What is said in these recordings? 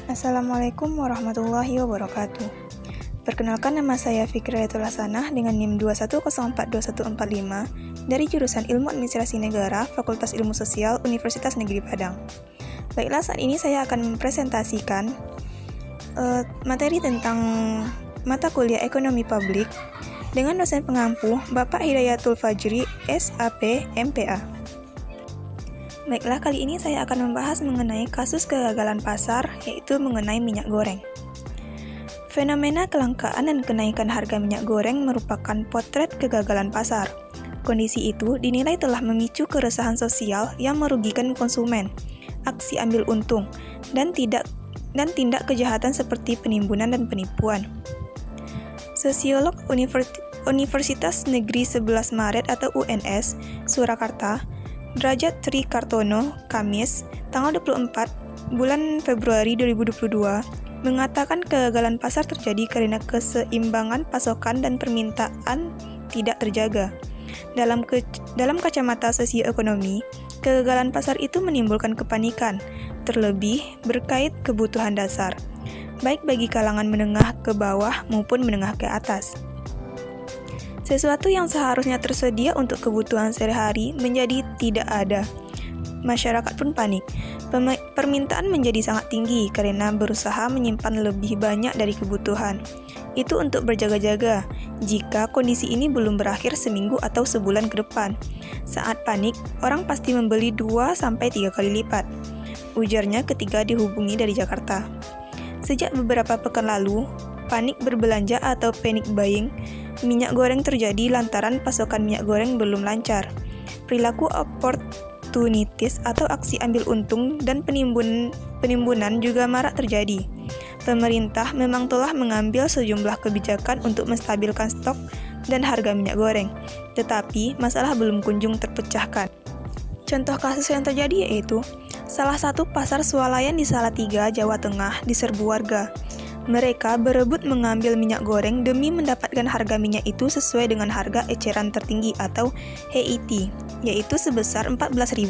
Assalamualaikum warahmatullahi wabarakatuh. Perkenalkan, nama saya Fikriyatul Hasanah dengan NIM 210421145 dari jurusan Ilmu Administrasi Negara, Fakultas Ilmu Sosial, Universitas Negeri Padang. Baiklah, saat ini saya akan mempresentasikan materi tentang mata kuliah Ekonomi Publik dengan dosen pengampu Bapak Hidayatul Fajri, SAP, MPA. Baiklah, kali ini saya akan membahas mengenai kasus kegagalan pasar, yaitu mengenai minyak goreng. Fenomena kelangkaan dan kenaikan harga minyak goreng merupakan potret kegagalan pasar. Kondisi itu dinilai telah memicu keresahan sosial yang merugikan konsumen, aksi ambil untung, dan tindak kejahatan seperti penimbunan dan penipuan. Sosiolog Universitas Negeri 11 Maret atau UNS, Surakarta, Derajat Tri Kartono, Kamis, tanggal 24 bulan Februari 2022, mengatakan kegagalan pasar terjadi karena keseimbangan pasokan dan permintaan tidak terjaga. Dalam kacamata sosioekonomi, kegagalan pasar itu menimbulkan kepanikan, terlebih berkait kebutuhan dasar, baik bagi kalangan menengah ke bawah maupun menengah ke atas. Sesuatu yang seharusnya tersedia untuk kebutuhan sehari-hari menjadi tidak ada. Masyarakat pun panik. Permintaan menjadi sangat tinggi karena berusaha menyimpan lebih banyak dari kebutuhan. Itu untuk berjaga-jaga jika kondisi ini belum berakhir seminggu atau sebulan ke depan. Saat panik, orang pasti membeli 2-3 kali lipat, ujarnya ketika dihubungi dari Jakarta. Sejak beberapa pekan lalu, panik berbelanja atau panic buying minyak goreng terjadi lantaran pasokan minyak goreng belum lancar. Perilaku opportunities atau aksi ambil untung dan penimbunan juga marak terjadi. Pemerintah memang telah mengambil sejumlah kebijakan untuk menstabilkan stok dan harga minyak goreng, tetapi masalah belum kunjung terpecahkan. Contoh kasus yang terjadi yaitu salah satu pasar swalayan di Salatiga, Jawa Tengah diserbu warga. Mereka berebut mengambil minyak goreng demi mendapatkan harga minyak itu sesuai dengan harga eceran tertinggi atau HET, yaitu sebesar Rp14.000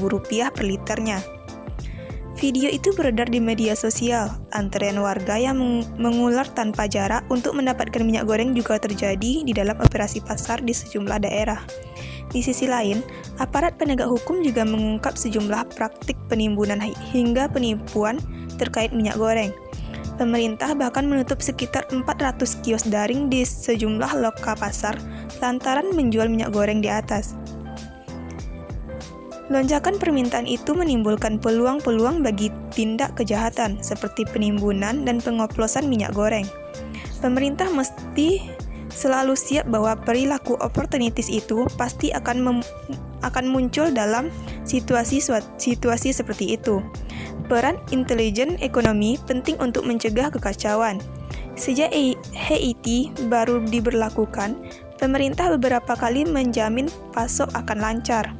per liternya. Video itu beredar di media sosial. Antrean warga yang mengular tanpa jarak untuk mendapatkan minyak goreng juga terjadi di dalam operasi pasar di sejumlah daerah. Di sisi lain, aparat penegak hukum juga mengungkap sejumlah praktik penimbunan hingga penipuan terkait minyak goreng. Pemerintah bahkan menutup sekitar 400 kios daring di sejumlah loka pasar lantaran menjual minyak goreng di atas. Lonjakan permintaan itu menimbulkan peluang-peluang bagi tindak kejahatan seperti penimbunan dan pengoplosan minyak goreng. Pemerintah mesti selalu siap bahwa perilaku opportunities itu pasti akan muncul dalam situasi seperti itu. Peran intelijen ekonomi penting untuk mencegah kekacauan. Sejak HET baru diberlakukan, pemerintah beberapa kali menjamin pasok akan lancar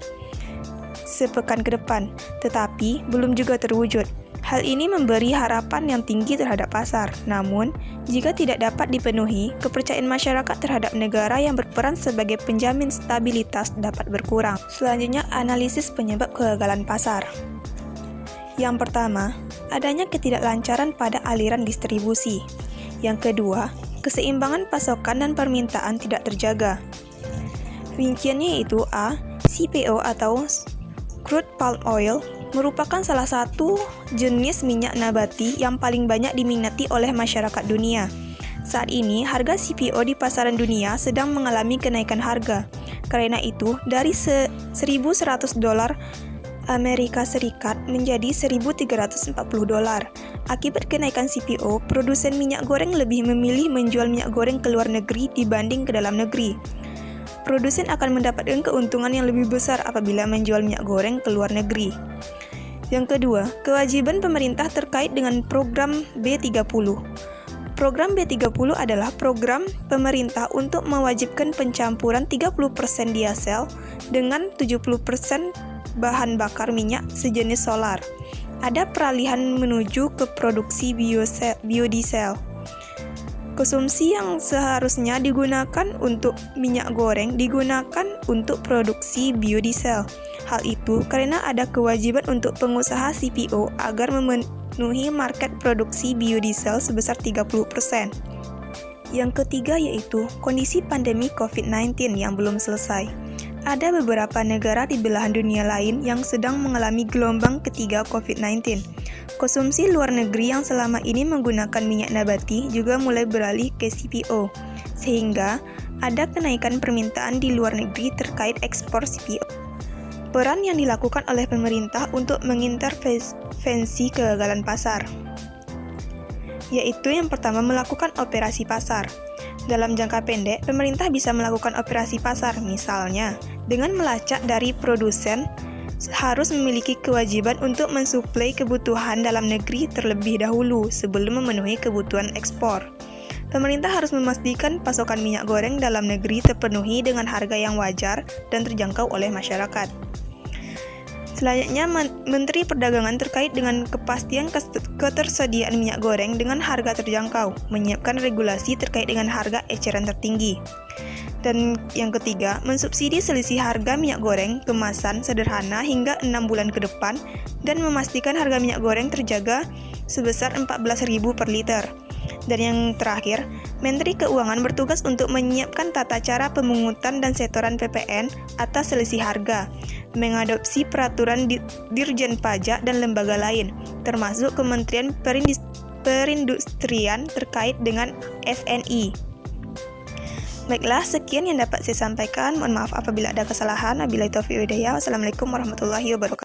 sepekan ke depan, tetapi belum juga terwujud. Hal ini memberi harapan yang tinggi terhadap pasar. Namun, jika tidak dapat dipenuhi, kepercayaan masyarakat terhadap negara yang berperan sebagai penjamin stabilitas dapat berkurang. Selanjutnya, analisis penyebab kegagalan pasar. Yang pertama, adanya ketidaklancaran pada aliran distribusi. Yang kedua, keseimbangan pasokan dan permintaan tidak terjaga. Rinciannya yaitu A. CPO atau crude palm oil merupakan salah satu jenis minyak nabati yang paling banyak diminati oleh masyarakat dunia. Saat ini, harga CPO di pasaran dunia sedang mengalami kenaikan harga. Karena itu, dari $1.100 Amerika Serikat menjadi $1.340. Akibat kenaikan CPO, produsen minyak goreng lebih memilih menjual minyak goreng ke luar negeri dibanding ke dalam negeri. Produsen akan mendapatkan keuntungan yang lebih besar apabila menjual minyak goreng ke luar negeri. Yang kedua, kewajiban pemerintah terkait dengan program B30. Program B30 adalah program pemerintah untuk mewajibkan pencampuran 30% diesel dengan 70% bahan bakar minyak sejenis solar. Ada peralihan menuju ke produksi biodiesel. Konsumsi yang seharusnya digunakan untuk minyak goreng digunakan untuk produksi biodiesel. Hal itu karena ada kewajiban untuk pengusaha CPO agar memenuhi market produksi biodiesel sebesar 30%. Yang ketiga yaitu kondisi pandemi COVID-19 yang belum selesai. Ada beberapa negara di belahan dunia lain yang sedang mengalami gelombang ketiga COVID-19. Konsumsi luar negeri yang selama ini menggunakan minyak nabati juga mulai beralih ke CPO, sehingga ada kenaikan permintaan di luar negeri terkait ekspor CPO. Peran yang dilakukan oleh pemerintah untuk mengintervensi kegagalan pasar, yaitu yang pertama melakukan operasi pasar. Dalam jangka pendek, pemerintah bisa melakukan operasi pasar, misalnya dengan melacak dari produsen harus memiliki kewajiban untuk mensuplai kebutuhan dalam negeri terlebih dahulu sebelum memenuhi kebutuhan ekspor. Pemerintah harus memastikan pasokan minyak goreng dalam negeri terpenuhi dengan harga yang wajar dan terjangkau oleh masyarakat. Selanjutnya, Menteri Perdagangan terkait dengan kepastian ketersediaan minyak goreng dengan harga terjangkau, menyiapkan regulasi terkait dengan harga eceran tertinggi. Dan yang ketiga, mensubsidi selisih harga minyak goreng kemasan sederhana hingga 6 bulan ke depan dan memastikan harga minyak goreng terjaga sebesar 14.000 per liter. Dan yang terakhir, Menteri Keuangan bertugas untuk menyiapkan tata cara pemungutan dan setoran PPN atas selisih harga, mengadopsi peraturan Dirjen Pajak dan lembaga lain, termasuk Kementerian Perindustrian terkait dengan SNI. Baiklah, sekian yang dapat saya sampaikan. Mohon maaf apabila ada kesalahan. Wabillahi taufiq wal hidayah. Wassalamualaikum warahmatullahi wabarakatuh.